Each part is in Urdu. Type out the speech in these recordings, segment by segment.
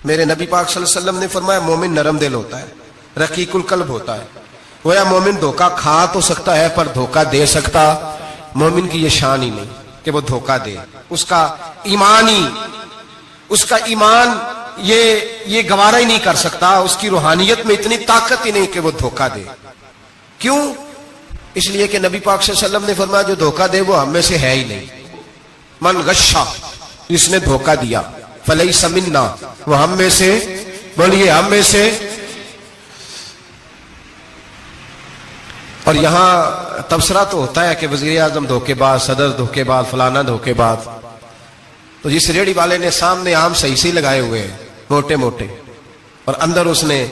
میرے نبی پاک صلی اللہ علیہ وسلم نے فرمایا مومن نرم دل ہوتا ہے، رقیق القلب ہوتا ہے. گویا مومن دھوکہ کھا تو سکتا ہے پر دھوکہ دے سکتا مومن کی یہ شان ہی نہیں کہ وہ دھوکہ دے. اس کا ایمان یہ گوارا ہی نہیں کر سکتا. اس کی روحانیت میں اتنی طاقت ہی نہیں کہ وہ دھوکہ دے. کیوں؟ اس لیے کہ نبی پاک صلی اللہ علیہ وسلم نے فرمایا جو دھوکہ دے وہ ہم میں سے ہے ہی نہیں. من غشا، جس نے دھوکہ دیا، فلیس منا، وہ ہم میں سے، بولیے ہم میں سے. اور یہاں تبصرہ تو ہوتا ہے کہ وزیر اعظم دھوکے باز، صدر دھوکے باز، فلانا دھوکے باز. تو جس ریڑھی والے نے سامنے آم صحیح سے لگائے ہوئے ہیں موٹے موٹے اور اندر اس نے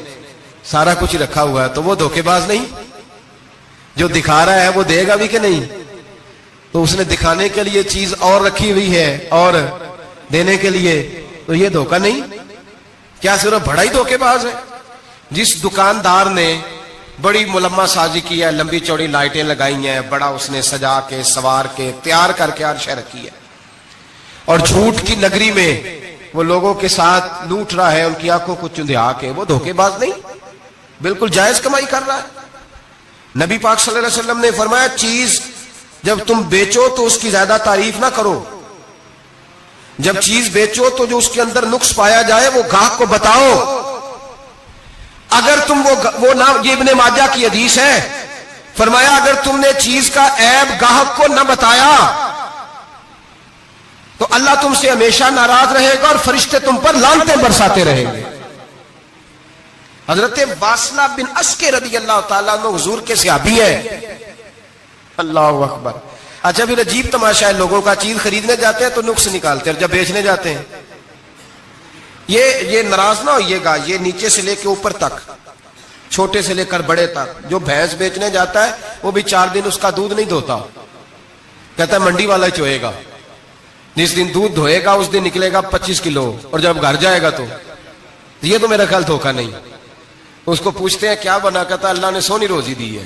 سارا کچھ رکھا ہوا ہے تو وہ دھوکے باز نہیں؟ جو دکھا رہا ہے وہ دے گا بھی کہ نہیں؟ تو اس نے دکھانے کے لیے چیز اور رکھی ہوئی ہے اور دینے کے لیے، تو یہ دھوکہ نہیں؟ کیا صرف بڑا ہی دھوکے باز ہے؟ جس دکاندار نے بڑی ملمہ سازی کی ہے، لمبی چوڑی لائٹیں لگائی ہیں، بڑا اس نے سجا کے سوار کے تیار کر کے ہر شے رکھی ہے، اور جھوٹ کی نگری میں وہ لوگوں کے ساتھ لوٹ رہا ہے ان کی آنکھوں کو چندھیا کے، وہ دھوکے باز نہیں؟ بالکل جائز کمائی کر رہا ہے. نبی پاک صلی اللہ علیہ وسلم نے فرمایا چیز جب تم بیچو تو اس کی زیادہ تعریف نہ کرو. جب چیز بیچو تو جو اس کے اندر نقص پایا جائے وہ گاہک کو بتاؤ. اگر تم وہ نہ، یہ ابن ماجہ کی حدیث ہے، فرمایا اگر تم نے چیز کا عیب گاہک کو نہ بتایا تو اللہ تم سے ہمیشہ ناراض رہے گا اور فرشتے تم پر لعنتیں برساتے رہیں گے. حضرت واصلہ بن اسکے رضی اللہ تعالیٰ عنہ حضور کے صحابی ہیں. اللہ اکبر. اچھا پھر عجیب تماشا ہے، لوگوں کا چیز خریدنے جاتے ہیں تو نقص نکالتے ہیں، اور جب بیچنے جاتے ہیں یہ ناراض نہ ہوئیے گا، یہ نیچے سے لے کے اوپر تک، چھوٹے سے لے کر بڑے تک. جو بھینس بیچنے جاتا ہے وہ بھی 4 دن اس کا دودھ نہیں دھوتا، کہتا ہے منڈی والا چوئے گا. جس دن دودھ دھوئے گا اس دن نکلے گا 25 کلو، اور جب گھر جائے گا تو یہ تو میرا خیال دھوکہ نہیں. اس کو پوچھتے ہیں کیا بنا، کہتا اللہ نے سونی روزی دی ہے.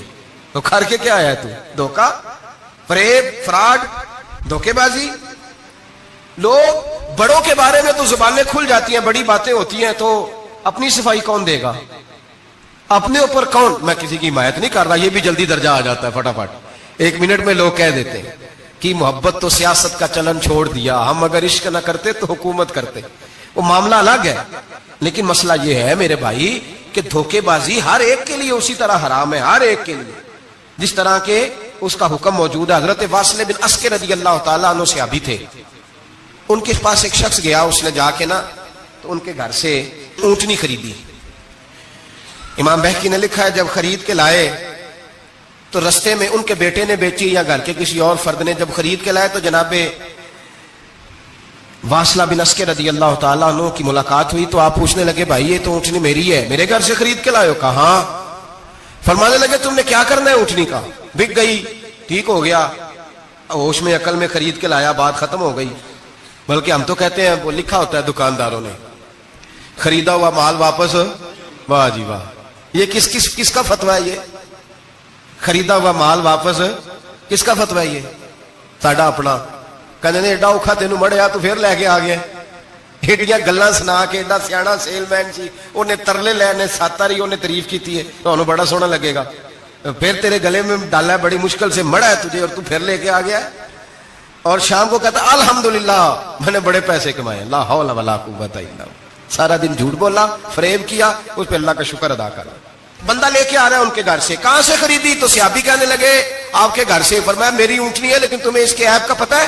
تو کھر کے کیا آیا تو؟ دھوکہ، فریب، فراڈ، دھوکے بازی. لوگ بڑوں کے بارے میں تو زبانیں کھل جاتی ہیں، بڑی باتیں ہوتی ہیں، تو اپنی صفائی کون دے گا؟ اپنے اوپر کون؟ میں کسی کی حمایت نہیں کر رہا، یہ بھی جلدی درجہ آ جاتا ہے فٹافٹ 1 منٹ میں. لوگ کہہ دیتے ہیں کہ محبت تو سیاست کا چلن چھوڑ دیا، ہم اگر عشق نہ کرتے تو حکومت کرتے. وہ معاملہ الگ ہے، لیکن مسئلہ یہ ہے میرے بھائی کہ دھوکے بازی ہر ایک کے لیے اسی طرح حرام ہے، ہر ایک کے لیے جس طرح کے اس کا حکم موجود ہے. حضرت واصلہ بن اسکے رضی اللہ تعالیٰ عنہ صحابی تھے. ان کے پاس ایک شخص گیا، اس نے جا کے نا تو ان کے گھر سے اونٹنی خریدی. امام بہقی نے لکھا ہے جب خرید کے لائے تو رستے میں ان کے بیٹے نے بیچی یا گھر کے کسی اور فرد نے جب خرید کے لائے تو جناب واصلہ بن اسکے رضی اللہ تعالیٰ عنہ کی ملاقات ہوئی. تو آپ پوچھنے لگے بھائی یہ تو اونٹنی میری ہے، میرے گھر سے خرید کے لائے ہو؟ کہا ہاں. فرمانے لگے تم نے کیا کرنا ہے اونٹنی کا؟ بک گئی، ٹھیک ہو گیا، ہوش میں عقل میں خرید کے لایا، بات ختم ہو گئی. بلکہ ہم تو کہتے ہیں وہ لکھا ہوتا ہے دکانداروں نے خریدا ہوا مال واپس. واہ جی واہ، یہ کس کا فتویٰ ہے؟ یہ خریدا ہوا مال واپس کس کا فتویٰ ہے؟ یہ ساڈا اپنا. کہنے نے ایڈا اوکھا تینوں مڑیا تو پھر لے کے آ گیا. ایڈیاں گلاں سنا کے ایڈا سیاڑا سیل مین سی، انہیں ترلے لینے ساتا رہی، انہیں تعریف کی ہے، تو انہوں بڑا سونا لگے گا. پھر تیرے گلے میں ڈالا ہے، بڑی مشکل سے مڑا ہے تجھے اور تو پھر لے کے آ گیا. اور شام کو کہتا الحمدللہ میں نے بڑے پیسے کمائے، لا حول ولا قوت الا باللہ. سارا دن جھوٹ بولا، فریب کیا، اس پہ اللہ کا شکر ادا کرا. بندہ لے کے آ رہا ہے ان کے گھر سے. کہاں سے خریدی؟ تو صحابی کہنے لگے آپ کے گھر سے. فرمایا میری اونٹنی ہے لیکن تمہیں اس کے عیب کا پتہ ہے؟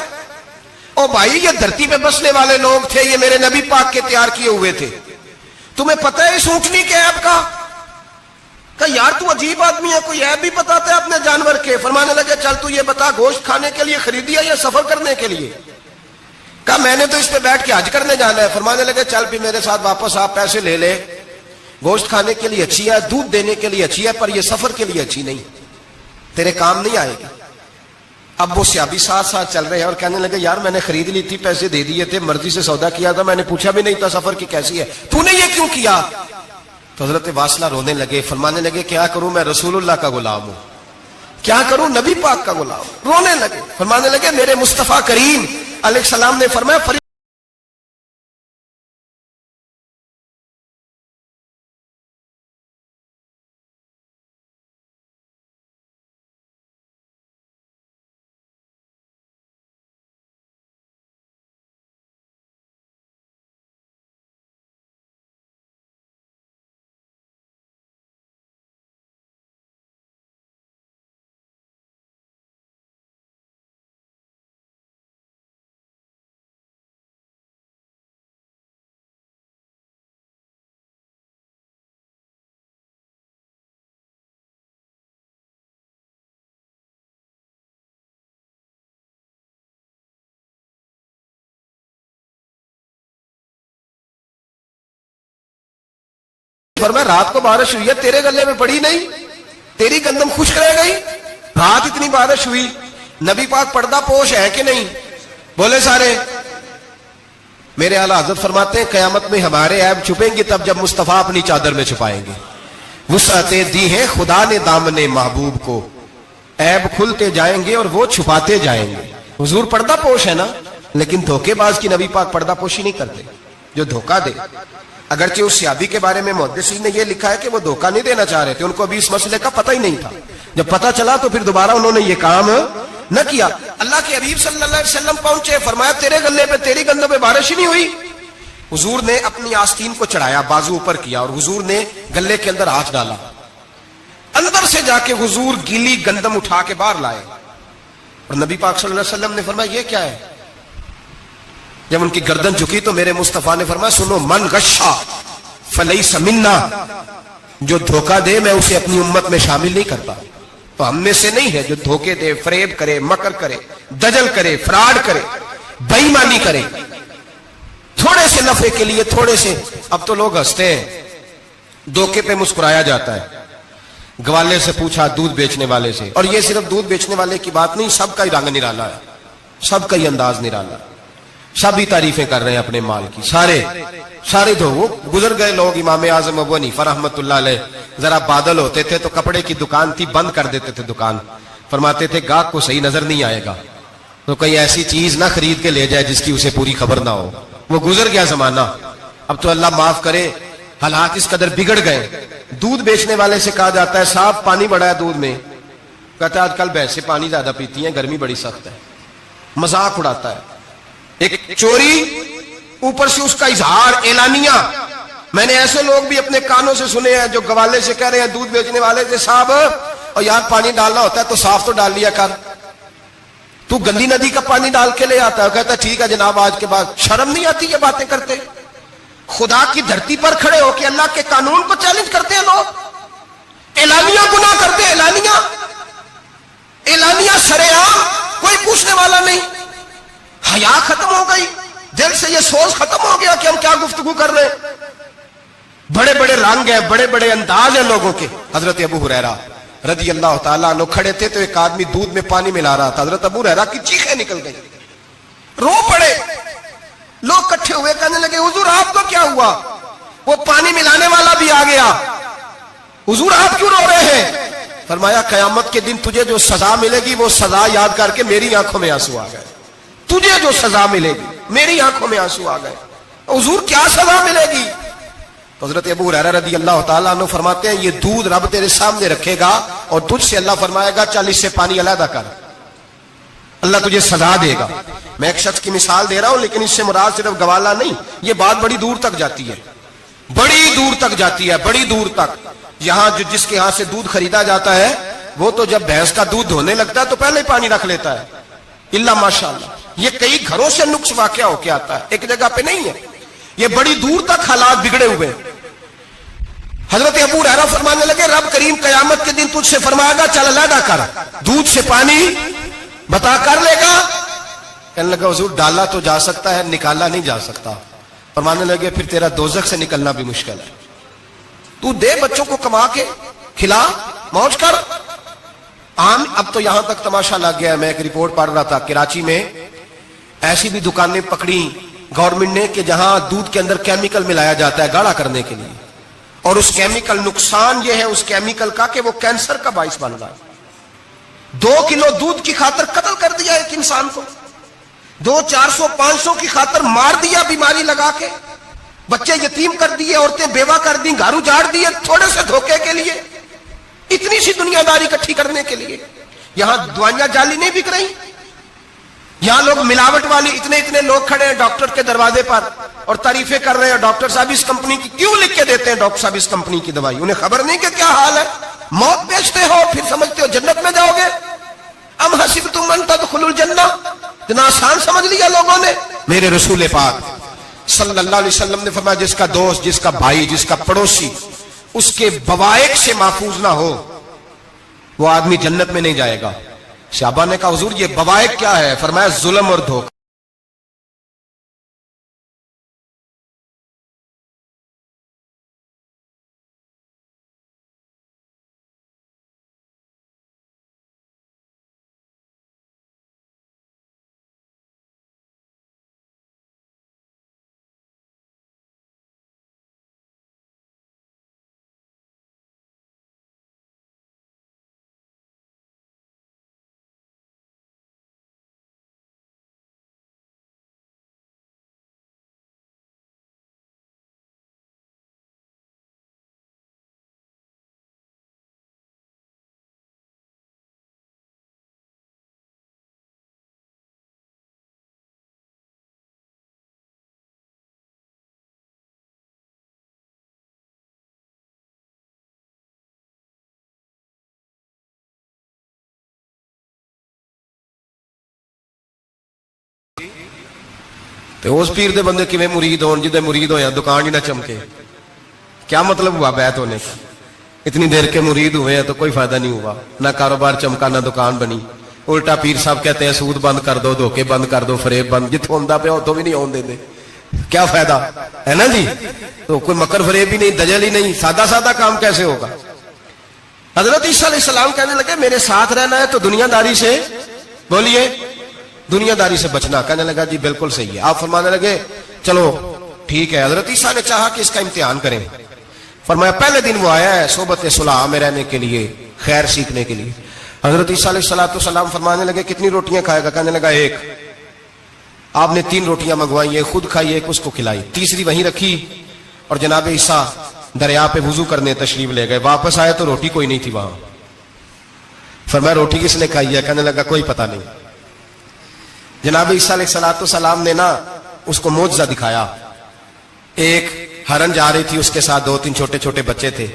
او بھائی یہ دھرتی پہ بسنے والے لوگ تھے، یہ میرے نبی پاک کے تیار کیے ہوئے تھے، تمہیں پتہ ہے اس اونٹنی کے عیب کا؟ کہ یار تو عجیب آدمی ہے، کوئی عیب بھی بتاتا ہے اپنے جانور کے. فرمانے لگے چل تو یہ بتا گوشت کھانے کے لیے خریدی ہے یا سفر کرنے کے لیے؟ کہا میں نے تو اس پہ بیٹھ کے حج کرنے جانا ہے. فرمانے لگے چل بھی میرے ساتھ واپس آپ پیسے لے لے. گوشت کھانے کے لیے اچھی ہے، دودھ دینے کے لیے اچھی ہے، پر یہ سفر کے لیے اچھی نہیں، تیرے کام نہیں آئے گی. اب وہ صحابی ساتھ ساتھ چل رہے ہیں اور کہنے لگے یار میں نے خرید لی تھی، پیسے دے دیے تھے، مرضی سے سودا کیا تھا، میں نے پوچھا بھی نہیں تھا سفر کی کیسی ہے، تو نے یہ کیوں کیا؟ تو حضرت واصلہ رونے لگے. فرمانے لگے کیا کروں، میں رسول اللہ کا غلام ہوں، کیا کروں، نبی پاک کا غلام. رونے لگے. فرمانے لگے میرے مصطفیٰ کریم علیہ السلام نے فرمایا فرمایا رات کو بارش ہوئی ہے، تیرے گلے میں پڑی نہیں، تیری گندم خشک رہ گئی، رات اتنی بارش ہوئی۔ نبی پاک پردہ پوش ہے کہ نہیں؟ بولے سارے۔ میرے اعلیٰ حضرت فرماتے ہیں قیامت میں ہمارے عیب چھپیں گے تب جب مصطفیٰ اپنی چادر میں چھپائیں گے۔ وسعتیں دی ہیں خدا نے دامن محبوب کو، عیب کھلتے جائیں گے اور وہ چھپاتے جائیں گے۔ حضور پردہ پوش ہے نا، لیکن دھوکے باز کی نبی پاک پردہ پوشی نہیں کرتے جو دھوکہ دے۔ اگرچہ اس صحابی کے بارے میں محدثین نے یہ لکھا ہے کہ وہ دھوکہ نہیں دینا چاہ رہے تھے، ان کو ابھی اس مسئلے کا پتہ ہی نہیں تھا، جب پتہ چلا تو پھر دوبارہ انہوں نے یہ کام نہ کیا۔ اللہ کے حبیب صلی اللہ علیہ وسلم پہنچے، فرمایا تیرے گلے پہ تیری گندم پہ بارش ہی نہیں ہوئی۔ حضور نے اپنی آستین کو چڑھایا، بازو اوپر کیا، اور حضور نے گلے کے اندر ہاتھ ڈالا، اندر سے جا کے حضور گیلی گندم اٹھا کے باہر لائے، اور نبی پاک صلی اللہ علیہ وسلم نے فرمایا یہ کیا ہے؟ جب ان کی گردن جھکی تو میرے مصطفیٰ نے فرمایا سنو، من غشا فلیس منا، جو دھوکہ دے میں اسے اپنی امت میں شامل نہیں کرتا۔ تو ہم میں سے نہیں ہے جو دھوکے دے، فریب کرے، مکر کرے، دجل کرے، فراڈ کرے، بے ایمانی کرے، تھوڑے سے نفع کے لیے، تھوڑے سے۔ اب تو لوگ ہنستے ہیں، دھوکے پہ مسکرایا جاتا ہے۔ گوالے سے پوچھا، دودھ بیچنے والے سے، اور یہ صرف دودھ بیچنے والے کی بات نہیں، سب کا ہی رنگ نرالا ہے، سب کا ہی انداز نرالا ہے، سب ہی تعریفیں کر رہے ہیں اپنے مال کی، سارے دو۔ وہ گزر گئے لوگ، امام اعظم ابو حنیفہ رحمۃ اللہ علیہ، ذرا بادل ہوتے تھے تو کپڑے کی دکان تھی، بند کر دیتے تھے دکان، فرماتے تھے گاہک کو صحیح نظر نہیں آئے گا تو کہیں ایسی چیز نہ خرید کے لے جائے جس کی اسے پوری خبر نہ ہو۔ وہ گزر گیا زمانہ، اب تو اللہ معاف کرے، حالات اس قدر بگڑ گئے۔ دودھ بیچنے والے سے کہا جاتا ہے صاحب پانی بڑا ہے دودھ میں، کہتا ہے آج کل بھینسیں پانی زیادہ پیتی ہیں، گرمی بڑی سخت ہے، مذاق اڑاتا ہے۔ ایک چوری، اوپر سے اس کا اظہار اعلانیہ۔ میں نے ایسے لوگ بھی اپنے کانوں سے سنے ہیں جو گوالے سے کہہ رہے ہیں، دودھ بیچنے والے سے، صاحب اور یار پانی ڈالنا ہوتا ہے تو صاف تو ڈال لیا کر، تو گندی ندی کا پانی ڈال کے لے آتا ہے۔ کہتا ہے ٹھیک ہے جناب، آج کے بعد شرم نہیں آتی یہ باتیں کرتے؟ خدا کی دھرتی پر کھڑے ہو کے اللہ کے قانون کو چیلنج کرتے ہیں لوگ، اعلانیہ گناہ کرتے ہیں، اعلانیہ سرعام، کوئی پوچھنے والا نہیں۔ حیا ختم ہو گئی، دل سے یہ سوچ ختم ہو گیا کہ ہم کیا گفتگو کر رہے ہیں۔ بڑے بڑے رنگ ہیں، بڑے بڑے انداز ہیں لوگوں کے۔ حضرت ابو ہریرہ رضی اللہ تعالیٰ عنہ کھڑے تھے تو ایک آدمی دودھ میں پانی ملا رہا تھا، حضرت ابو ہریرہ کی چیخیں نکل گئی، رو پڑے۔ لوگ کٹھے ہوئے کہنے لگے حضور آپ کو کیا ہوا؟ وہ پانی ملانے والا بھی آ گیا، حضور آپ کیوں رو رہے ہیں؟ فرمایا قیامت کے دن تجھے جو سزا ملے گی وہ سزا یاد کر کے میری آنکھوں میں آنسو آ گئے، تجھے جو سزا ملے گی میری آنکھوں میں آنسو آ گئے۔ حضور کیا سزا ملے گی؟ حضرت ابو ہریرہ رضی اللہ تعالیٰ عنہ فرماتے ہیں یہ دودھ رب تیرے سامنے رکھے گا اور تجھ سے اللہ فرمائے گا چل اس سے پانی علیحدہ کر، اللہ تجھے سزا دے گا۔ میں ایک شخص کی مثال دے رہا ہوں، لیکن اس سے مراد صرف گوالہ نہیں، یہ بات بڑی دور تک جاتی ہے، بڑی دور تک جاتی ہے، بڑی دور تک۔ یہاں جو جس کے ہاں سے دودھ خریدا جاتا ہے وہ تو جب بھینس کا دودھ دھونے لگتا ہے تو پہلے ہی پانی رکھ لیتا ہے، اللہ ماشاءاللہ۔ یہ کئی گھروں سے نقص واقع ہو کے آتا ہے، ایک جگہ پہ نہیں ہے، یہ بڑی دور تک حالات بگڑے ہوئے۔ حضرت ابو ہریرہ فرمانے لگے رب کریم قیامت کے دن تجھ سے فرمائے گا چل علیحدہ کر، دودھ سے پانی بتا کر لے گا؟ کہنے لگا حضور ڈالا تو جا سکتا ہے، نکالا نہیں جا سکتا۔ فرمانے لگے پھر تیرا دوزخ سے نکلنا بھی مشکل ہے، تو دے بچوں کو کما کے کھلا، موج کر۔ اب تو یہاں تک تماشا لگ گیا ہے، میں ایک رپورٹ پڑھ رہا تھا کراچی میں ایسی بھی دکانیں پکڑی گورنمنٹ نے کہ جہاں دودھ کے اندر کیمیکل ملایا جاتا ہے گاڑھا کرنے کے لیے، اور اس کیمیکل نقصان یہ ہے اس کیمیکل کا کہ وہ کینسر کا باعث بن رہا ہے۔ 2 کلو دودھ کی خاطر قتل کر دیا ایک انسان کو، 200 400 500 کی خاطر مار دیا بیماری لگا کے، بچے یتیم کر دیے، عورتیں بیوہ کر دی، گھر اجاڑ دیے تھوڑے سے دھوکے کے لیے، اتنی سی دنیا داری اکٹھی کرنے کے لیے۔ یہاں دوائیاں جعلی نہیں بک رہی، یہاں لوگ ملاوٹ والی، اتنے لوگ کھڑے ہیں ڈاکٹر کے دروازے پر اور تعریفیں کر رہے ہیں ڈاکٹر صاحب اس کمپنی کی کیوں لکھ کے دیتے ہیں، ڈاکٹر صاحب اس کمپنی کی دوائی، انہیں خبر نہیں کہ کیا حال ہے۔ موت بیچتے ہو پھر سمجھتے ہو جنت میں جاؤ گے۔ ام حسبتم ان تدخلوا الجنہ، اتنا آسان سمجھ لیا لوگوں نے۔ میرے رسول پاک صلی اللہ علیہ وسلم نے فرمایا جس کا دوست، جس کا بھائی، جس کا پڑوسی اس کے بوائق سے محفوظ نہ ہو وہ آدمی جنت میں نہیں جائے گا۔ صحابہ نے کہا حضور یہ بوائق کیا ہے؟ فرمایا ظلم اور دھوکہ۔ تو اس پیر دے بندے کیویں مرید ہون جدے مرید ہویا دکان ہی نہ چمکے؟ کیا مطلب ہوا بیعت ہونے کا؟ اتنی دیر کے مرید ہوئے ہیں تو کوئی فائدہ نہیں ہوا، نہ کاروبار چمکا نہ دکان بنی۔ الٹا پیر صاحب کہتے ہیں سود بند کر دو، دھوکے بند کر دو، فریب بند، جتوں ہوندا پیا اتوں بھی نہیں ہون دے، کیا فائدہ ہے نا جی؟ تو کوئی مکر فریب ہی نہیں، دجل ہی نہیں، سادہ سادہ کام کیسے ہوگا؟ حضرت عیسیٰ علیہ السلام کہنے لگے میرے ساتھ رہنا ہے تو دنیا داری سے، بولیے، دنیا داری سے بچنا۔ کہنے لگا جی بالکل صحیح ہے۔ آپ فرمانے لگے چلو ٹھیک ہے۔ حضرت عیسیٰ نے چاہا کہ اس کا امتحان کریں۔ فرمایا پہلے دن وہ آیا ہے صحبت صلح میں رہنے کے لیے، خیر سیکھنے کے لیے۔ حضرت عیسیٰ علیہ السلام فرمانے لگے کتنی روٹیاں کھائے گا؟ کہنے لگا ایک۔ آپ نے 3 روٹیاں منگوائی، ایک خود کھائی، ایک اس کو کھلائی، تیسری وہیں رکھی، اور جناب عیسیٰ دریا پہ وضو کرنے تشریف لے گئے۔ واپس آئے تو روٹی کوئی نہیں تھی وہاں۔ فرمایا روٹی کس نے کھائی ہے؟ کہنے لگا کوئی پتہ نہیں۔ جناب عیسیٰ علیہ السلام نے نا اس کو معجزہ دکھایا۔ ایک ہرن جا رہی تھی، اس کے ساتھ 2-3 چھوٹے چھوٹے بچے تھے۔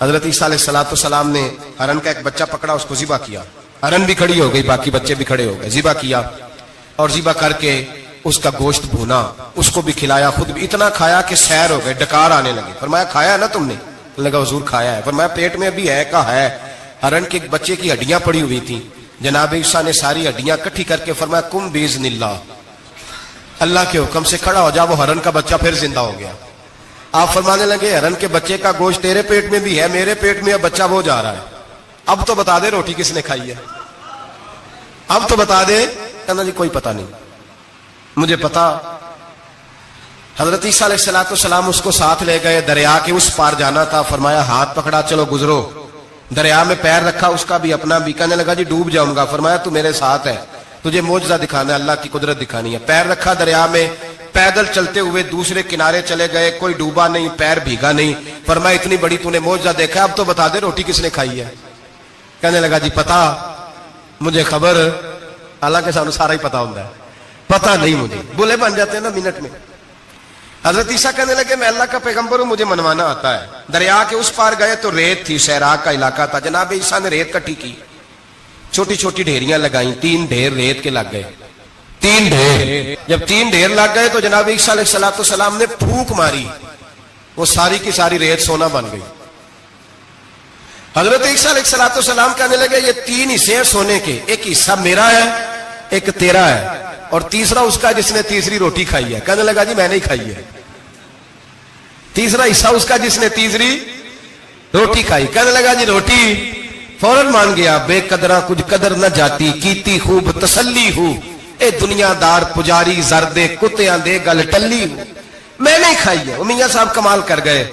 حضرت عیسیٰ علیہ السلام نے ہرن کا ایک بچہ پکڑا، اس کو ذبح کیا۔ ہرن بھی کھڑی ہو گئی، باقی بچے بھی کھڑے ہو گئے، ذبح کیا، اور ذبح کر کے اس کا گوشت بھونا، اس کو بھی کھلایا، خود بھی اتنا کھایا کہ سیر ہو گئے، ڈکار آنے لگے۔ فرمایا کھایا ہے نا تم نے؟ لگا حضور کھایا ہے۔ فرمایا پیٹ میں ابھی ہے کا ہے؟ ہرن کے بچے کی ہڈیاں پڑی ہوئی تھیں۔ جناب عیسیٰ نے ساری ہڈیاں اکٹھی کر کے فرمایا کم باذن اللہ، اللہ کے حکم سے کھڑا ہو جا۔ وہ ہرن کا بچہ پھر زندہ ہو گیا۔ آپ فرمانے لگے ہرن کے بچے کا گوشت تیرے پیٹ میں بھی ہے، میرے پیٹ میں بچہ وہ جا رہا ہے، اب تو بتا دے روٹی کس نے کھائی ہے، اب تو بتا دے۔ کہنا جی کوئی پتہ نہیں، مجھے پتا۔ حضرت عیسیٰ علیہ السلام اس کو ساتھ لے گئے، دریا کے اس پار جانا تھا۔ فرمایا ہاتھ پکڑا چلو گزرو۔ دریا میں پیر رکھا، اس کا بھی اپنا بھی۔ کہنے لگا جی ڈوب جاؤں گا۔ فرمایا تو میرے ساتھ ہے، تجھے معجزہ دکھانا ہے، اللہ کی قدرت دکھانی ہے۔ پیر رکھا دریا میں، پیدل چلتے ہوئے دوسرے کنارے چلے گئے، کوئی ڈوبا نہیں، پیر بھیگا نہیں۔ فرمایا اتنی بڑی تو نے معجزہ دیکھا، اب تو بتا دے روٹی کس نے کھائی ہے؟ کہنے لگا جی پتا، مجھے خبر، حالانکہ سانو سارا ہی پتا ہوتا ہے، پتا نہیں مجھے، بولے بن جاتے ہیں نا منٹ میں۔ حضرت عیسیٰ کہنے لگے میں اللہ کا پیغمبر ہوں، مجھے منوانا آتا ہے۔ دریا کے اس پار گئے تو ریت تھی، صحرا کا علاقہ تھا۔ جناب عیسیٰ نے ریت کٹھی کی، چھوٹی چھوٹی ڈھیریاں لگائیں، 3 ڈھیر ریت کے لگ گئے، 3 ڈھیر۔ جب 3 ڈھیر لگ گئے تو جناب عیسیٰ علیہ السلام نے پھونک ماری، وہ ساری کی ساری ریت سونا بن گئی۔ حضرت عیسیٰ علیہ السلام کہنے لگے یہ 3 حصے ہیں سونے کے، ایک حصہ میرا ہے، ایک تیرا ہے، اور تیسرا اس کا جس نے تیسری روٹی کھائی ہے۔ کہنے لگا جی میں نہیں کھائی ہے۔ تیسرا حصہ اس کا جس نے تیسری روٹی کھائی۔ کہنے لگا جی روٹی، فوراً مان گیا، بے قدرہ کچھ قدر نہ جاتی، کیتی خوب تسلی ہو، اے دنیا دار پجاری زردے کتیاں دے گل ٹلی ہو، میں نہیں کھائی ہے۔ وہ میاں صاحب کمال کر گئے،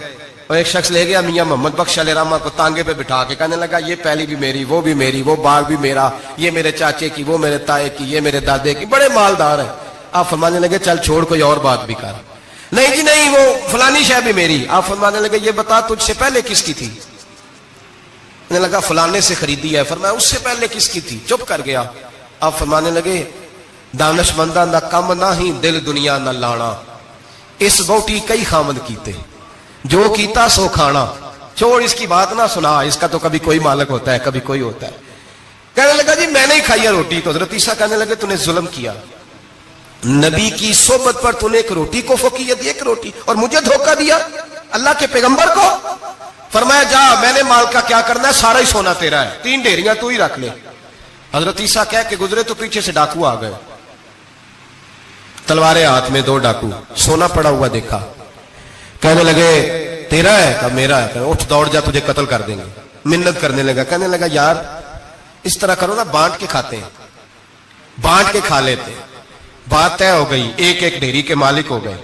اور ایک شخص لے گیا میاں محمد بخش علیہ رحمہ کو تانگے پہ بٹھا کے، کہنے لگا یہ پہلی بھی میری، وہ بھی میری، وہ باغ بھی میرا، یہ میرے چاچے کی، وہ میرے تائے کی، یہ میرے دادے کی، بڑے مالدار ہیں۔ آپ فرمانے لگے چل چھوڑ کوئی اور بات بھی کر۔ نہیں جی نہیں، وہ فلانی شے بھی میری۔ آپ فرمانے لگے یہ بتا تجھ سے پہلے کس کی تھی؟ کہنے لگا فلانے سے خریدی ہے۔ فرمایا اس سے پہلے کس کی تھی؟ چپ کر گیا۔ آپ فرمانے لگے دانش منداں دا کم نہ ہی دل دنیا نہ لانا، اس بوٹی کئی خامد کیتے، جو کیتا سو کھانا، چھوڑ اس کی بات نہ سنا، اس کا تو کبھی کوئی مالک ہوتا ہے کبھی کوئی ہوتا ہے۔ کہنے لگا جی میں نہیں کھائی ہے روٹی۔ تو حضرت عیسیٰ کہنے لگے تو نے ظلم کیا، نبی کی صحبت پر تو نے ایک روٹی کو فوقیت دی، ایک روٹی، اور مجھے دھوکہ دیا اللہ کے پیغمبر کو۔ فرمایا جا، میں نے مال کا کیا کرنا ہے، سارا ہی سونا تیرا ہے، 3 ڈھیریاں تو ہی رکھ لے۔ حضرت عیسیٰ کہہ کے گزرے تو پیچھے سے ڈاکو آ گئے، تلواریں ہاتھ میں، 2 ڈاکو، سونا پڑا ہوا دیکھا۔ کہنے لگے تیرا ہے؟ کہا میرا ہے۔ کہ اٹھ دوڑ جا، تجھے قتل کر دیں گے۔ منت کرنے لگا، کہنے لگا یار اس طرح کرو نا، بانٹ کے کھاتے ہیں، بانٹ کے کھا لیتے۔ بات طے ہو گئی، ایک ایک ڈھیری کے مالک ہو گئے۔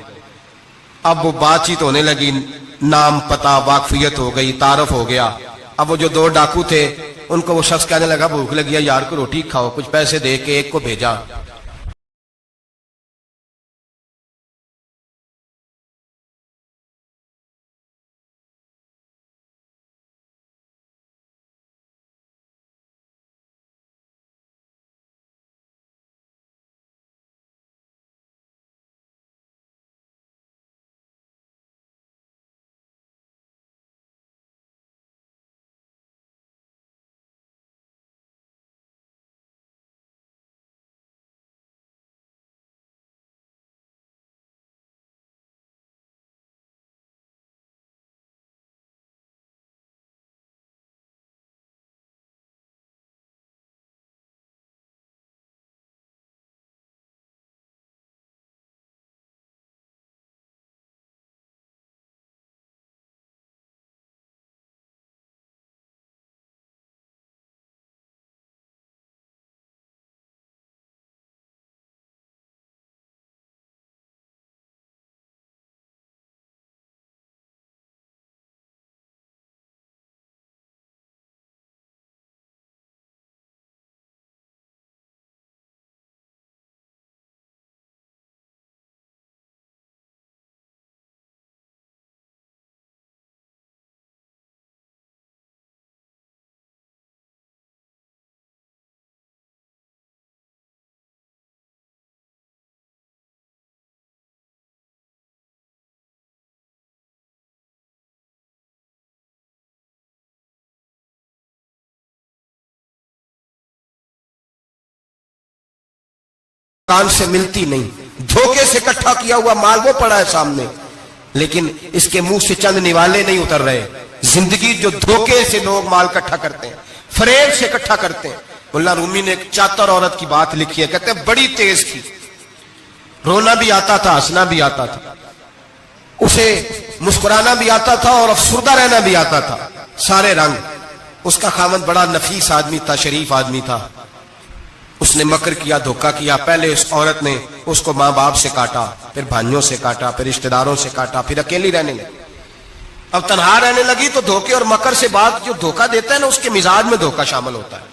اب وہ بات چیت ہونے لگی، نام پتہ واقفیت ہو گئی، تعارف ہو گیا۔ اب وہ جو 2 ڈاکو تھے ان کو وہ شخص کہنے لگا بھوک لگی ہے یار کو روٹی کھاؤ، کچھ پیسے دے کے ایک کو بھیجا۔ کان سے ملتی نہیں. دھوکے سے اکٹھا کیا ہوا مال وہ پڑا ہے سامنے, لیکن اس کے منہ سے چند نوالے نہیں اتر رہے. زندگی جو دھوکے سے لوگ مال اکٹھا کرتے ہیں, فریب سے اکٹھا کرتے ہیں. مولانا رومی نے ایک چاتر عورت کی بات لکھی ہے, کہتے ہیں بڑی تیز تھی, رونا بھی آتا تھا, ہنسنا بھی آتا تھا, اسے مسکرانا بھی آتا تھا اور افسردہ رہنا بھی آتا تھا, سارے رنگ. اس کا خاوند بڑا نفیس آدمی تھا, شریف آدمی تھا. اس نے مکر کیا, دھوکہ کیا. پہلے اس عورت نے اس کو ماں باپ سے کاٹا, پھر بھائیوں سے کاٹا, پھر رشتہ داروں سے کاٹا, پھر اکیلی رہنے لگی. اب تنہا رہنے لگی تو دھوکے اور مکر سے بات, جو دھوکہ دیتا ہے نا اس کے مزاج میں دھوکہ شامل ہوتا ہے.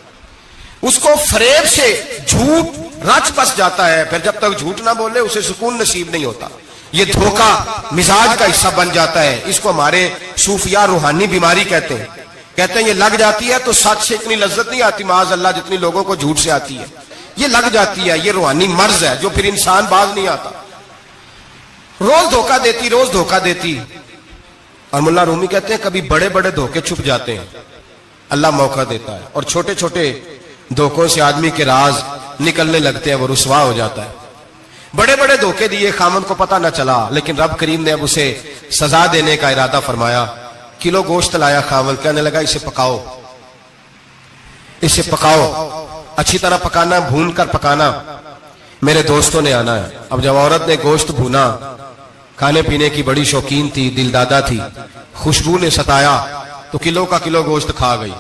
اس کو فریب سے جھوٹ رچ بس جاتا ہے, پھر جب تک جھوٹ نہ بولے اسے سکون نصیب نہیں ہوتا. یہ دھوکہ مزاج کا حصہ بن جاتا ہے. اس کو ہمارے صوفیاء روحانی بیماری کہتے ہیں. کہتے ہیں یہ لگ جاتی ہے تو سچ سے اتنی لذت نہیں آتی معاذ اللہ جتنی لوگوں کو جھوٹ سے آتی ہے. یہ لگ جاتی ہے, یہ روحانی مرض ہے جو پھر انسان باز نہیں آتا. روز دھوکہ دیتی, روز دھوکہ دیتی. اور مولانا رومی کہتے ہیں کبھی بڑے بڑے دھوکے چھپ جاتے ہیں, اللہ موقع دیتا ہے, اور چھوٹے چھوٹے دھوکوں سے آدمی کے راز نکلنے لگتے ہیں, وہ رسوا ہو جاتا ہے. بڑے بڑے دھوکے دیے, خامن کو پتہ نہ چلا, لیکن رب کریم نے اب اسے سزا دینے کا ارادہ فرمایا. کلو گوشت لایا خامن, کہنے لگا اسے پکاؤ, اسے پکاؤ, اچھی طرح پکانا, بھون کر پکانا, میرے دوستوں نے آنا ہے. اب جب عورت نے گوشت بھونا, کھانے پینے کی بڑی شوقین تھی, دل دادا تھی, خوشبو نے ستایا تو کلو کا کلو گوشت کھا گئی.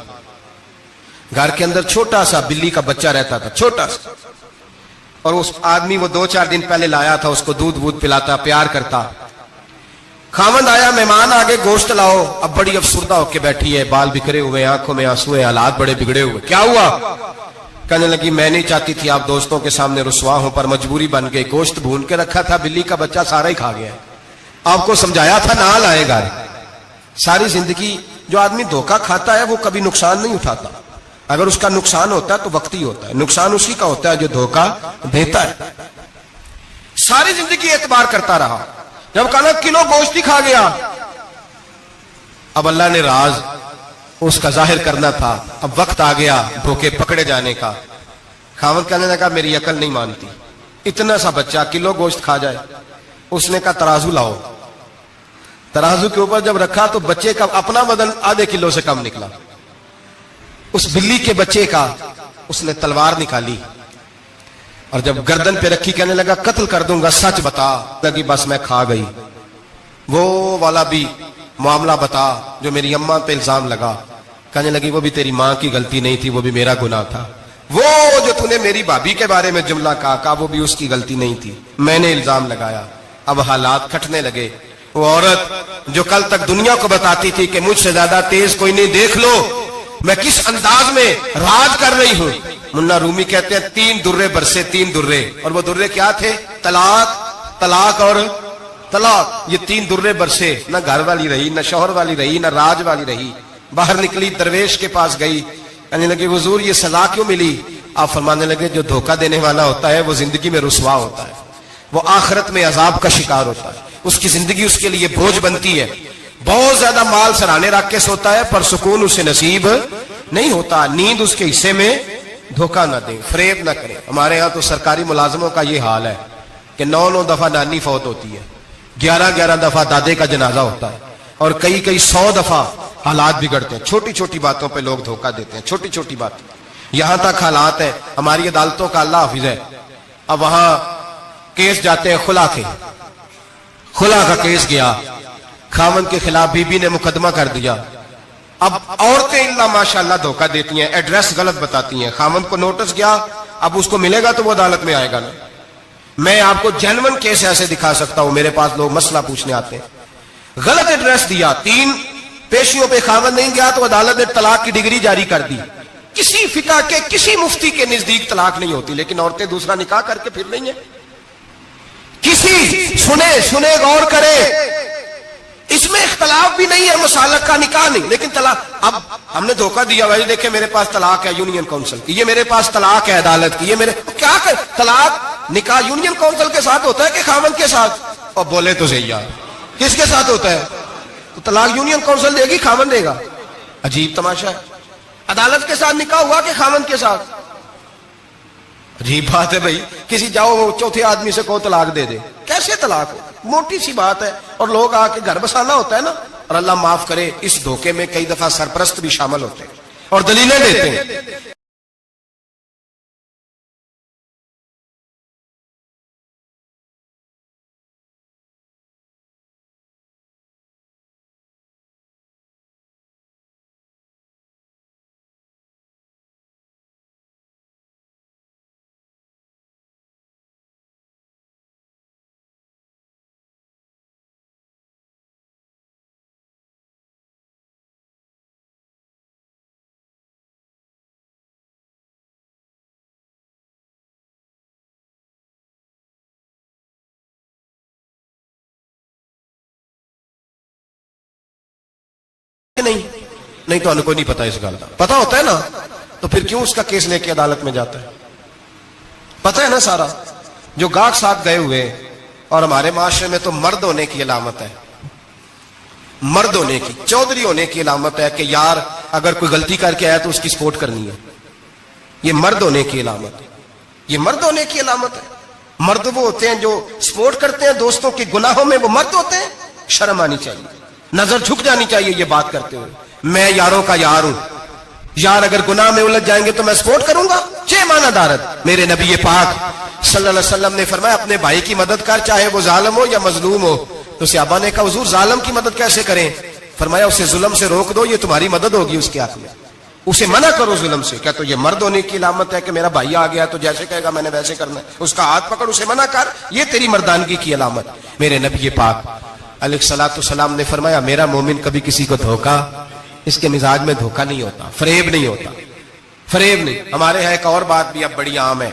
گھر کے اندر چھوٹا سا بلی کا بچہ رہتا تھا, چھوٹا سا, اور اس آدمی وہ 2-4 دن پہلے لایا تھا, اس کو دودھ وودھ پلاتا, پیار کرتا. خاوند آیا, مہمان آگے, گوشت لاؤ. اب بڑی افسردہ ہو کے بیٹھی ہے, بال بکھرے ہوئے, آنکھوں میں آنسو ہیں, حالات بڑے بگڑے ہوئے. کیا ہوا؟ کہنے لگی میں نہیں چاہتی تھی آپ دوستوں کے سامنے رسوا ہوں, پر مجبوری بن گئی. گوشت بھون کے رکھا تھا, بلی کا بچہ سارا ہی کھا گیا. آپ کو سمجھایا تھا نہ لائے گا. ساری زندگی جو آدمی دھوکہ کھاتا ہے وہ کبھی نقصان نہیں اٹھاتا. اگر اس کا نقصان ہوتا ہے تو وقتی ہوتا ہے, نقصان اسی کا ہوتا ہے جو دھوکہ دیتا ہے. ساری زندگی اعتبار کرتا رہا, جب کہا کلو گوشت ہی کھا گیا. اب اللہ نے راز اس کا ظاہر کرنا تھا, اب وقت آ گیا دھوکے پکڑے جانے کا. خاوند کہنے لگا میری عقل نہیں مانتی, اتنا سا بچہ کلو گوشت کھا جائے. اس نے کہا ترازو لاؤ. ترازو کے اوپر جب رکھا تو بچے کا اپنا وزن آدھے کلو سے کم نکلا. اس بلی کے بچے کا اس نے تلوار نکالی, اور جب گردن پہ رکھی کہنے لگا قتل کر دوں گا, سچ بتا. لگی بس میں کھا گئی. وہ والا بھی معاملہ بتا جو میری اماں پہ الزام لگا. کہنے لگی وہ بھی تیری ماں کی غلطی نہیں تھی, وہ بھی میرا گناہ تھا. وہ جو تو نے میری بھابھی کے بارے میں جملہ کہا وہ بھی اس کی غلطی نہیں تھی, میں نے الزام لگایا. اب حالات کھٹنے لگے. وہ عورت جو کل تک دنیا کو بتاتی تھی کہ مجھ سے زیادہ تیز کوئی نہیں, دیکھ لو میں کس انداز میں راج کر رہی ہوں. مولانا رومی کہتے ہیں 3 درے برسے, 3 درے, اور وہ درے کیا تھے؟ طلاق, طلاق اور طلاق. یہ 3 درے برسے. نہ گھر والی رہی, نہ شوہر والی رہی, نہ راج والی رہی. باہر نکلی, درویش کے پاس گئی, کہنے لگے حضور یہ سزا کیوں ملی؟ آپ فرمانے لگے جو دھوکہ دینے والا ہوتا ہے وہ زندگی میں رسوا ہوتا ہے, وہ آخرت میں عذاب کا شکار ہوتا ہے. اس کی زندگی اس کے لیے بوجھ بنتی ہے. بہت زیادہ مال سرانے رکھ کے سوتا ہے پر سکون اسے نصیب نہیں ہوتا. نیند اس کے حصے میں دھوکہ نہ دیں, فریب نہ کریں. ہمارے ہاں تو سرکاری ملازموں کا یہ حال ہے کہ 9 دفعہ نانی فوت ہوتی ہے, 11 دفعہ دادے کا جنازہ ہوتا ہے, اور کئی 100 دفعہ حالات بگڑتے ہیں. چھوٹی چھوٹی باتوں پہ لوگ دھوکہ دیتے ہیں, چھوٹی چھوٹی باتیں. یہاں تک حالات ہیں, ہماری عدالتوں کا اللہ حافظ ہے, اب وہاں کیس جاتے ہیں خلا کے, خلا کا کیس گیا, خاوند کے خلاف بی بی نے مقدمہ کر دیا. اب عورتیں اللہ ماشاءاللہ دھوکہ دیتی ہیں, ایڈریس غلط بتاتی ہیں. خاوند کو نوٹس گیا, اب اس کو ملے گا تو وہ عدالت میں آئے گا نا. میں آپ کو جینون کیس ایسے دکھا سکتا ہوں, میرے پاس لوگ مسئلہ پوچھنے آتے ہیں. غلط ایڈریس دیا, 3 پیشیوں پہ خاوند نہیں گیا تو عدالت نے طلاق کی ڈگری جاری کر دی. کسی فقہ کے کسی مفتی کے نزدیک طلاق نہیں ہوتی, لیکن عورتیں دوسرا نکاح کر کے پھر رہی ہیں. کسی سنے غور کرے, اس میں اختلاف بھی نہیں ہے, مسالک کا نکاح نہیں, لیکن طلاق. اب ہم نے دھوکہ دیا, بھائی دیکھیں میرے پاس طلاق ہے یونین کونسل کی, یہ میرے پاس طلاق ہے عدالت کی, یہ میرے کیا کر طلاق نکاح یونین کونسل کے ساتھ ہوتا ہے کہ خاوند کے ساتھ؟ اور بولے تو صحیح یار, کس کے ساتھ ہوتا ہے؟ تو طلاق یونین کونسل دے گی, خاوند دے گا؟ عجیب تماشا ہے. عدالت کے ساتھ نکاح ہوا کہ خاوند کے ساتھ؟ عجیب بات ہے بھائی, کسی جاؤ وہ چوتھے آدمی سے کو طلاق دے دے, کیسے طلاق ہو؟ موٹی سی بات ہے. اور لوگ آ کے گھر بسانا ہوتا ہے نا. اور اللہ معاف کرے, اس دھوکے میں کئی دفعہ سرپرست بھی شامل ہوتے ہیں اور دلیلیں دیتے ہیں. نہیں تو انہیں کوئی نہیں پتا اس گل کا. پتا ہوتا ہے نا تو پھر کیوں اس کا کیس لے کے عدالت میں جاتا ہے؟ پتا ہے نا سارا. جو گاہک ساتھ گئے ہوئے, اور ہمارے معاشرے میں تو مرد ہونے کی علامت ہے, مرد ہونے کی, چودھری ہونے کی علامت ہے کہ یار اگر کوئی غلطی کر کے آیا تو اس کی سپورٹ کرنی ہے. یہ مرد ہونے کی علامت ہے, یہ مرد ہونے کی علامت ہے. مرد وہ ہوتے ہیں جو سپورٹ کرتے ہیں دوستوں کے گناہوں میں, وہ مرد ہوتے ہیں. شرم آنی چاہیے, نظر جھک جانی چاہیے یہ بات کرتے ہوئے. میں یاروں کا یار ہوں, یار اگر گناہ میں الجھ جائیں گے تو میں سپورٹ کروں گا. چھ معنی دارت. میرے نبی پاک صلی اللہ علیہ وسلم نے فرمایا اپنے بھائی کی مدد کر, چاہے وہ ظالم ہو یا مظلوم ہو. تو صحابہ نے کہا حضور ظالم کی مدد کیسے کریں؟ فرمایا اسے ظلم سے روک دو, یہ تمہاری مدد ہوگی اس کے حق میں. اسے منع کرو ظلم سے. کیا تو یہ مرد ہونے کی علامت ہے کہ میرا بھائی آ گیا تو جیسے کہے گا میں نے ویسے کرنا ہے, اس کا ہاتھ پکڑ اسے منع کر, یہ تیری مردانگی کی علامت. میرے نبی پاک علیہ الصلوۃ والسلام نے فرمایا میرا مومن کبھی کسی کو دھوکا, اس کے مزاج میں دھوکا نہیں ہوتا, فریب نہیں ہوتا, فریب نہیں. ہمارے یہاں ایک اور بات بھی اب بڑی عام ہے,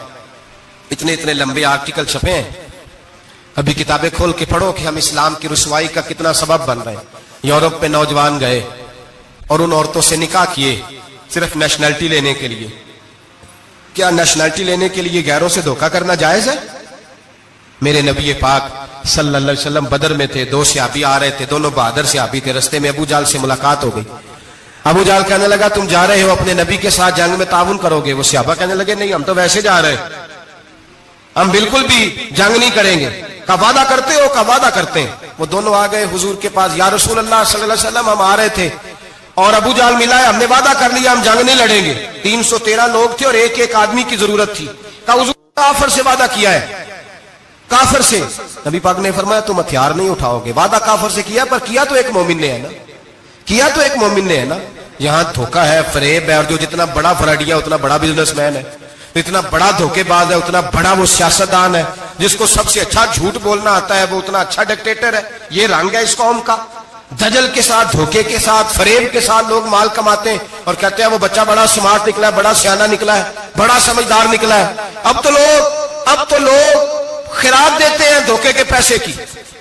اتنے لمبے آرٹیکل چھپے ہیں, ابھی کتابیں کھول کے پڑھو کہ ہم اسلام کی رسوائی کا کتنا سبب بن رہے ہیں. یورپ میں نوجوان گئے اور ان عورتوں سے نکاح کیے صرف نیشنلٹی لینے کے لیے. کیا نیشنلٹی لینے کے لیے غیروں سے دھوکا کرنا جائز ہے؟ میرے نبی پاک صلی اللہ علیہ وسلم بدر میں تھے, دو صحابی آ رہے تھے, دونوں بہادر صحابی تھے. رستے میں ابو جہل سے ملاقات ہو گئی. ابو جہل کہنے لگا تم جا رہے ہو اپنے نبی کے ساتھ جنگ میں تعاون کرو گے؟ وہ صحابہ کہنے لگے نہیں ہم تو ویسے جا رہے ہیں, ہم بالکل بھی جنگ نہیں کریں گے. کا وعدہ کرتے ہو؟ کا وعدہ کرتے ہیں. وہ دونوں آ گئے حضور کے پاس, یا رسول اللہ صلی اللہ علیہ وسلم ہم آ رہے تھے اور ابو جہل ملا ہے, ہم نے وعدہ کر لیا ہم جنگ نہیں لڑیں گے. 313 لوگ تھے اور ایک آدمی کی ضرورت تھی. کہا حضور کافر سے وعدہ کیا ہے, کافر سے. نبی پاک نے فرمایا تم ہتھیار نہیں اٹھاؤ گے. وعدہ کافر سے کیا, پر کیا تو ایک مومن نے ہے نا, کیا تو ایک مومن نے ہے نا. یہاں دھوکا ہے, فریب ہے, اور جو جتنا بڑا فراڈیا اتنا بڑا بزنس مین ہے, اتنا بڑا دھوکے باز ہے اتنا بڑا وہ سیاستدان ہے. جس کو سب سے اچھا جھوٹ بولنا آتا ہے وہ اتنا اچھا ڈکٹیٹر ہے. یہ رنگ ہے اس قوم کا. دجل کے ساتھ, دھوکے کے ساتھ, فریب کے ساتھ لوگ مال کماتے ہیں اور کہتے ہیں وہ بچہ بڑا سمارٹ نکلا ہے, بڑا سیانہ نکلا ہے, بڑا سمجھدار نکلا ہے. اب تو لوگ خیرات دیتے ہیں دھوکے کے پیسے کی.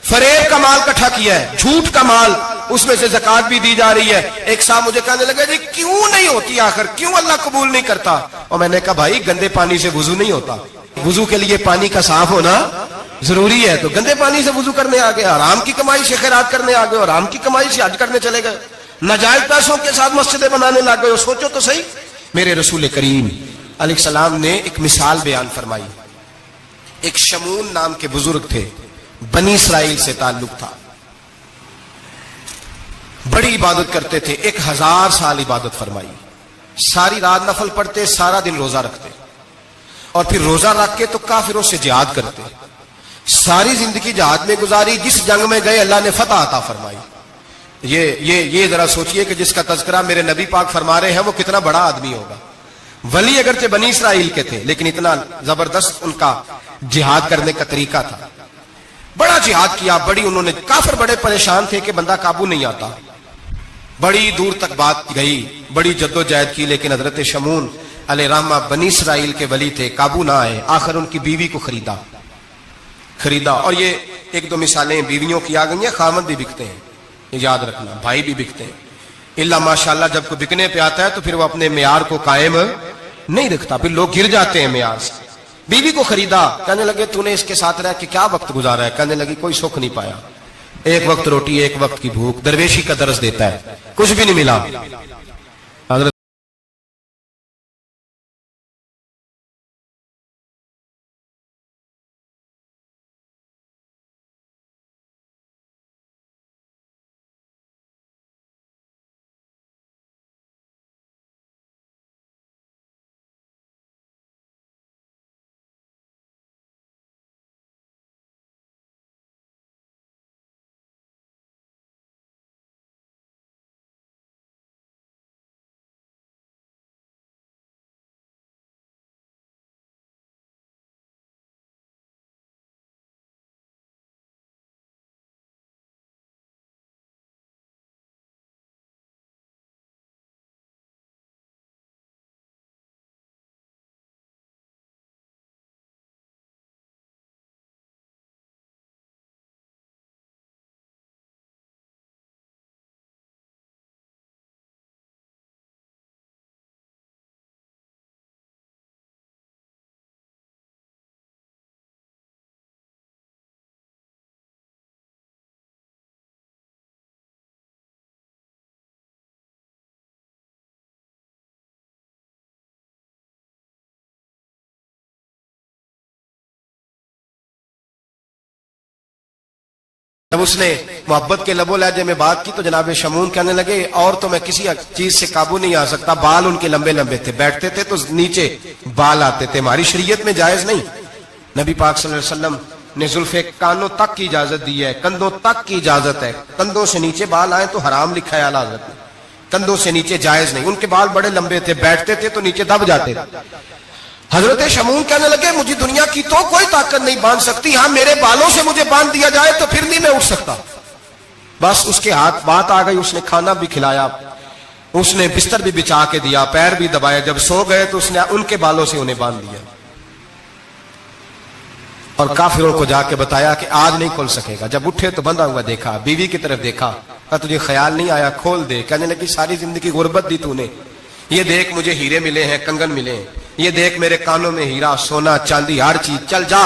فریب کا مال اکٹھا کیا ہے, جھوٹ کا مال, اس میں سے زکات بھی دی جا رہی ہے. ایک صاحب مجھے کہنے لگا جی کیوں نہیں ہوتی آخر, کیوں اللہ قبول نہیں کرتا؟ اور میں نے کہا بھائی گندے پانی سے وضو نہیں ہوتا, وضو کے لیے پانی کا صاف ہونا ضروری ہے. تو گندے پانی سے وضو کرنے آ گئے, حرام کی کمائی سے خیرات کرنے آ گئے, اور حرام کی کمائی سے حج کرنے چلے گئے, ناجائز پیسوں کے ساتھ مسجدیں بنانے لگ گئے. سوچو تو صحیح. میرے رسول کریم علیہ السلام نے ایک مثال بیان فرمائی. ایک شمون نام کے بزرگ تھے, بنی اسرائیل سے تعلق تھا, بڑی عبادت کرتے تھے, 1000 سال عبادت فرمائی, ساری رات نفل پڑھتے, سارا دن روزہ رکھتے, اور پھر روزہ رکھ کے تو کافروں سے جہاد کرتے. ساری زندگی جہاد میں گزاری, جس جنگ میں گئے اللہ نے فتح عطا فرمائی. یہ ذرا سوچئے کہ جس کا تذکرہ میرے نبی پاک فرما رہے ہیں وہ کتنا بڑا آدمی ہوگا. ولی اگرچہ بنی اسرائیل کے تھے لیکن اتنا زبردست ان کا جہاد کرنے کا طریقہ تھا. بڑا جہاد کیا, بڑی انہوں نے, کافر بڑے پریشان تھے کہ بندہ قابو نہیں آتا, بڑی دور تک بات گئی, بڑی جدوجہد کی, لیکن حضرت شمون علیہ رحمہ بنی اسرائیل کے ولی تھے, قابو نہ آئے. آخر ان کی بیوی کو خریدا. اور یہ ایک دو مثالیں بیویوں کی آ گئی ہیں, خامد بھی بکتے ہیں, یہ یاد رکھنا, بھائی بھی بکتے ہیں. اللہ ماشاءاللہ جب کوئی بکنے پہ آتا ہے تو پھر وہ اپنے معیار کو قائم نہیں رکھتا, پھر لوگ گر جاتے ہیں معیار سے. بیوی کو خریدا, کہنے لگے تو نے اس کے ساتھ رہ کے کیا وقت گزارا ہے؟ کہنے لگی کوئی سکھ نہیں پایا, ایک وقت روٹی ایک وقت کی بھوک, درویشی کا درس دیتا ہے, کچھ بھی نہیں ملا. جب اس نے محبت کے لب و لہجے میں بات کی تو جناب شمون کہنے لگے اور تو میں کسی چیز سے قابو نہیں آ سکتا، بال ان کے لمبے لمبے تھے، بیٹھتے تھے تو نیچے بال آتے تھے، ہماری شریعت میں جائز نہیں۔ نبی پاک صلی اللہ علیہ وسلم نے زلفے کانوں تک کی اجازت دی ہے، کندھوں تک کی اجازت ہے، کندھوں سے نیچے بال آئے تو حرام لکھا ہے اعلیٰ حضرت نے، کندھوں سے نیچے جائز نہیں۔ ان کے بال بڑے لمبے تھے، بیٹھتے تھے تو نیچے دب جاتے تھے۔ حضرت شمون کہنے لگے مجھے دنیا کی تو کوئی طاقت نہیں باندھ سکتی، ہاں میرے بالوں سے مجھے باندھ دیا جائے تو پھر نہیں میں اٹھ سکتا۔ بس اس کے ہاتھ بات آ گئی، اس نے کھانا بھی کھلایا، اس نے بستر بھی بچھا کے دیا، پیر بھی دبایا، جب سو گئے تو اس نے ان کے بالوں سے انہیں باندھ دیا اور کافروں کو جا کے بتایا کہ آج نہیں کھل سکے گا۔ جب اٹھے تو بندھا ہوا دیکھا، بیوی کی طرف دیکھا، کہا تجھے خیال نہیں آیا کھول دے؟ کہنے لگی ساری زندگی غربت دی تو نے، یہ دیکھ مجھے ہیرے ملے ہیں، کنگن ملے ہیں، یہ دیکھ میرے کانوں میں ہیرا سونا چاندی ہر چیز، چل جا،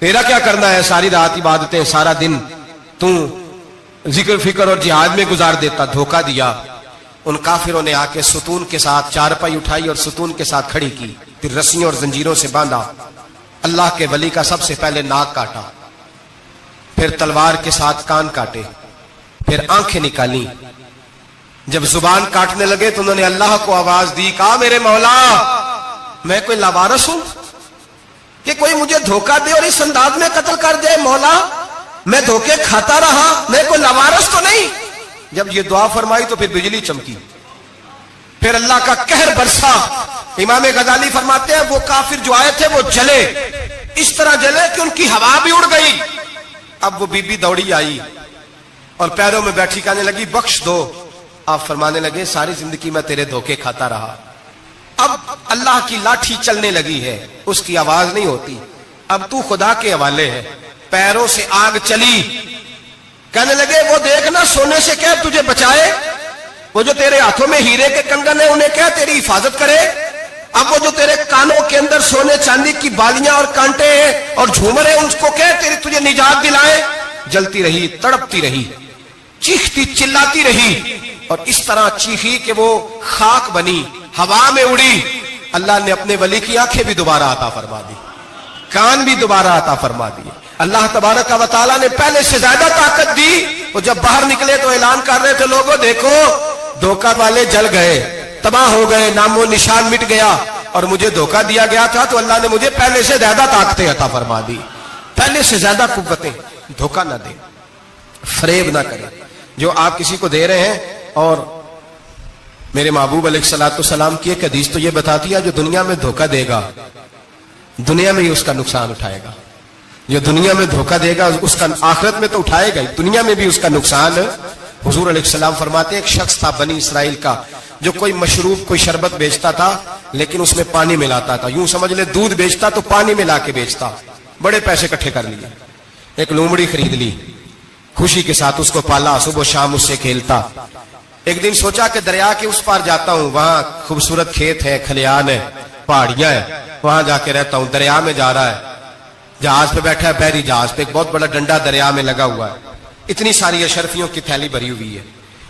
تیرا کیا کرنا ہے؟ ساری رات عبادتیں، سارا دن تو ذکر فکر اور جہاد میں گزار دیتا۔ دھوکہ دیا۔ ان کافروں نے آ کے ستون کے ساتھ چارپائی اٹھائی اور ستون کے ساتھ کھڑی کی، پھر رسیوں اور زنجیروں سے باندھا۔ اللہ کے ولی کا سب سے پہلے ناک کاٹا، پھر تلوار کے ساتھ کان کاٹے، پھر آنکھیں نکالی۔ جب زبان کاٹنے لگے تو انہوں نے اللہ کو آواز دی، کہا میرے مولا میں کوئی لاوارث ہوں کہ کوئی مجھے دھوکہ دے اور اس انداز میں قتل کر دے؟ مولا میں دھوکے کھاتا رہا، میں کوئی لاوارث تو نہیں؟ جب یہ دعا فرمائی تو پھر بجلی چمکی، پھر اللہ کا قہر برسا۔ امام غزالی فرماتے ہیں وہ کافر جو آئے تھے وہ جلے، اس طرح جلے کہ ان کی ہوا بھی اڑ گئی۔ اب وہ بی بی دوڑی آئی اور پیروں میں بیٹھی کہنے لگی بخش دو۔ آپ فرمانے لگے ساری زندگی میں تیرے دھوکے کھاتا رہا، اب اللہ کی لاٹھی چلنے لگی ہے، اس کی آواز نہیں ہوتی، اب تو خدا کے حوالے ہے۔ پیروں سے آگ چلی، کہنے لگے وہ دیکھنا سونے سے کہہ تجھے بچائے، وہ جو تیرے ہاتھوں میں ہیرے کے کنگن ہیں انہیں کہہ تیری حفاظت کرے، اب وہ جو تیرے کانوں کے اندر سونے چاندی کی بالیاں اور کانٹے ہیں اور جھومر ہیں ان کو کہہ تجھے نجات دلائے۔ جلتی رہی، تڑپتی رہی، چیختی چلاتی رہی اور اس طرح چیخی کہ وہ خاک بنی، ہوا میں اڑی۔ اللہ نے اپنے ولی کی آنکھیں بھی دوبارہ عطا فرما دی، کان بھی دوبارہ عطا فرما دی۔ اللہ تبارک و تعالیٰ نے پہلے سے زیادہ طاقت دی۔ وہ جب باہر نکلے تو اعلان کر رہے تھے لوگوں دیکھو دھوکہ والے جل گئے، تباہ ہو گئے، نام و نشان مٹ گیا، اور مجھے دھوکہ دیا گیا تھا تو اللہ نے مجھے پہلے سے زیادہ طاقتیں عطا فرما دی، پہلے سے زیادہ قوتیں۔ دھوکہ نہ دیں، فریب نہ کریں۔ جو آپ کسی کو دے رہے ہیں، اور میرے محبوب علیہ الصلوۃ والسلام کی ایک حدیث تو یہ بتاتی ہے جو دنیا میں دھوکہ دے گا دنیا میں ہی اس کا نقصان اٹھائے گا، جو دنیا میں دھوکہ دے گا اس کا آخرت میں تو اٹھائے گا ہی، دنیا میں بھی اس کا نقصان۔ حضور علیہ السلام فرماتے ایک شخص تھا بنی اسرائیل کا جو کوئی مشروب کوئی شربت بیچتا تھا لیکن اس میں پانی ملاتا تھا، یوں سمجھ لے دودھ بیچتا تو پانی ملا کے بیچتا، بڑے پیسے اکٹھے کر لیے، ایک لومڑی خرید لی، خوشی کے ساتھ اس کو پالا، صبح و شام اس سے کھیلتا۔ ایک دن سوچا کہ دریا کے اس پار جاتا ہوں، وہاں خوبصورت کھیت ہے، کھلیان ہے، پہاڑیاں ہیں، وہاں جا کے رہتا ہوں۔ دریا میں جا رہا ہے، جہاز پہ بیٹھا ہے، بحری جہاز پہ، ایک بہت بڑا ڈنڈا دریا میں لگا ہوا ہے، اتنی ساری اشرفیوں کی تھیلی بھری ہوئی ہے،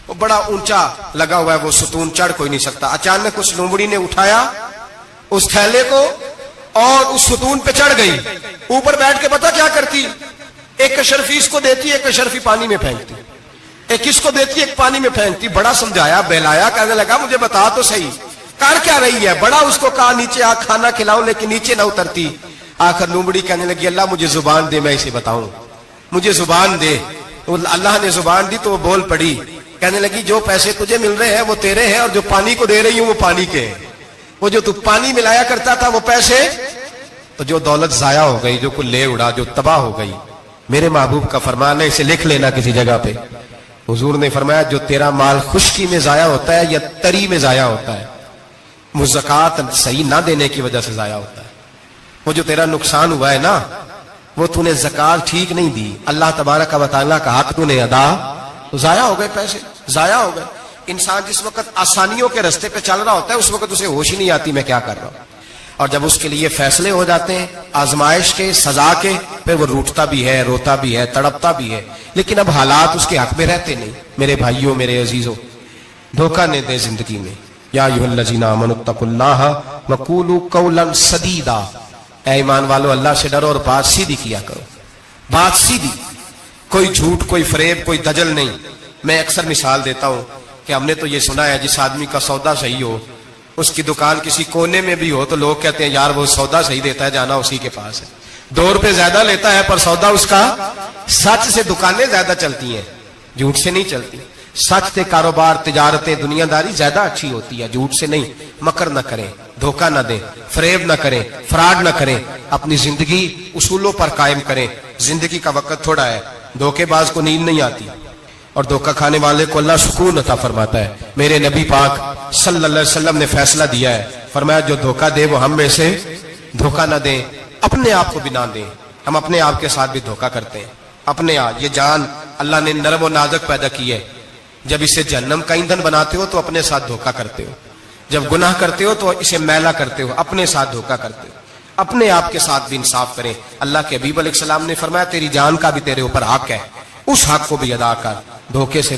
وہ بڑا اونچا لگا ہوا ہے، وہ ستون چڑھ کوئی نہیں سکتا۔ اچانک اس لومڑی نے اٹھایا اس تھیلے کو اور اس ستون پہ چڑھ گئی، اوپر بیٹھ کے پتا کیا کرتی، ایک اشرفی اس کو دیتی، ایک اشرفی پانی میں پھینکتی، ایک اس کو دیتی، ایک پانی میں پھینکتی۔ بڑا سمجھایا بہلایا، کہنے لگا مجھے بتا تو صحیح کر کیا رہی ہے؟ بڑا اس کو کہا نیچے آ کھانا کھلاؤں، لیکن نیچے نہ اترتی۔ آخر لومڑی کہنے لگی اللہ مجھے زبان دے میں اسے بتاؤں، مجھے زبان دے۔ اللہ نے زبان دی تو وہ بول پڑی، کہنے لگی جو پیسے تجھے مل رہے ہیں وہ تیرے ہیں، اور جو پانی کو دے رہی ہوں وہ پانی کے ہیں، وہ جو تو پانی ملایا کرتا تھا وہ پیسے، تو جو دولت ضائع ہو گئی، جو کل لے اڑا، جو تباہ ہو گئی۔ میرے محبوب کا فرمان ہے، اسے لکھ لینا کسی جگہ پہ، حضور نے فرمایا جو تیرا مال خشکی میں ضائع ہوتا ہے یا تری میں ضائع ہوتا ہے، وہ زکوٰۃ صحیح نہ دینے کی وجہ سے ضائع ہوتا ہے۔ وہ جو تیرا نقصان ہوا ہے نا، وہ تو نے زکوٰۃ ٹھیک نہیں دی، اللہ تبارک و تعالیٰ کا حق تو نے ادا، ضائع ہو گئے، پیسے ضائع ہو گئے۔ انسان جس وقت آسانیوں کے رستے پہ چل رہا ہوتا ہے اس وقت اسے ہوش ہی نہیں آتی میں کیا کر رہا ہوں، اور جب اس کے لیے فیصلے ہو جاتے ہیں آزمائش کے، سزا کے، پھر وہ روٹتا بھی ہے، روتا بھی ہے، تڑپتا بھی ہے، لیکن اب حالات اس کے حق میں رہتے نہیں۔ میرے بھائیوں، میرے عزیزوں، دھوکہ نہ دیں زندگی میں۔ یا ایھا الذین آمنوا اتقوا اللہ وقولوا قولا سدیدا، اے ایمان والو اللہ سے ڈرو اور بات سیدھی کیا کرو، بات سیدھی۔ کوئی جھوٹ، کوئی فریب، کوئی دجل نہیں. میں اکثر مثال دیتا ہوں کہ ہم نے تو یہ سنا ہے جس آدمی کا سودا صحیح ہو، اس کی دکان کسی کونے میں بھی ہو تو لوگ کہتے ہیں یار وہ سودا صحیح دیتا ہے، جانا اسی کے پاس ہے. 2 روپے زیادہ لیتا ہے پر سودا اس کا سچ سے. دکانیں زیادہ چلتی ہیں، جھوٹ سے نہیں چلتی. سچ سے کاروبار، تجارتیں، دنیا داری زیادہ اچھی ہوتی ہے، جھوٹ سے نہیں. مکر نہ کریں، دھوکہ نہ دیں، فریب نہ کریں، فراڈ نہ کریں. اپنی زندگی اصولوں پر قائم کریں. زندگی کا وقت تھوڑا ہے. دھوکے باز کو نیند نہیں آتی اور دھوکہ کھانے والے کو اللہ سکون عطا فرماتا ہے. میرے نبی پاک صلی اللہ علیہ وسلم نے فیصلہ دیا ہے، فرمایا جو دھوکہ دے وہ ہم میں سے دھوکہ نہ دیں، اپنے آپ کو بھی نہ دیں. ہم اپنے آپ کے ساتھ بھی دھوکہ کرتے ہیں. اپنے آپ، یہ جان اللہ نے نرم و نازک پیدا کی ہے. جب اسے جہنم کا ایندھن بناتے ہو تو اپنے ساتھ دھوکہ کرتے ہو. جب گناہ کرتے ہو تو اسے میلا کرتے ہو، اپنے ساتھ دھوکہ کرتے ہو. اپنے آپ کے ساتھ بھی انصاف کریں. اللہ کے حبیب علیہ السلام نے فرمایا تیری جان کا بھی تیرے اوپر حق ہے، اس حق کو بھی ادا کر. دھوکے سے